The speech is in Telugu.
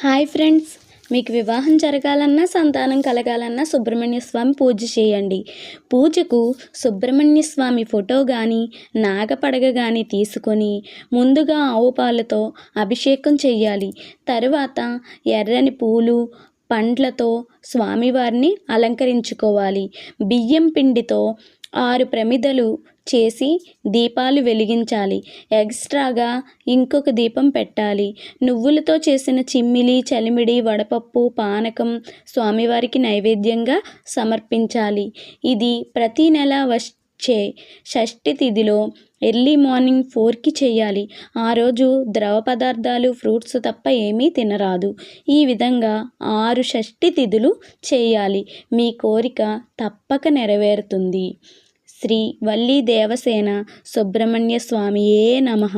హాయ్ ఫ్రెండ్స్, మీకు వివాహం జరగాలన్నా సంతానం కలగాలన్నా సుబ్రహ్మణ్య స్వామి పూజ చేయండి. పూజకు సుబ్రహ్మణ్య స్వామి ఫోటో కానీ నాగపడగ కానీ తీసుకొని ముందుగా ఆవు పాలతో అభిషేకం చేయాలి. తరువాత ఎర్రని పూలు పండ్లతో స్వామివారిని అలంకరించుకోవాలి. బియ్యం పిండితో 6 ప్రమిదలు చేసి దీపాలు వెలిగించాలి. ఎక్స్ట్రాగా ఇంకొక దీపం పెట్టాలి. నువ్వులతో చేసిన చిమ్మిలి, చలిమిడి, వడపప్పు, పానకం స్వామివారికి నైవేద్యంగా సమర్పించాలి. ఇది ప్రతి నెల వచ్చే షష్ఠి తిథిలో ఎర్లీ మార్నింగ్ 4కి చేయాలి. ఆ రోజు ద్రవ పదార్థాలు, ఫ్రూట్స్ తప్ప ఏమీ తినరాదు. ఈ విధంగా 6 షష్ఠి తిథులు చేయాలి. మీ కోరిక తప్పక నెరవేరుతుంది. శ్రీ వల్లీ దేవసేన సుబ్రహ్మణ్య స్వామియే నమః.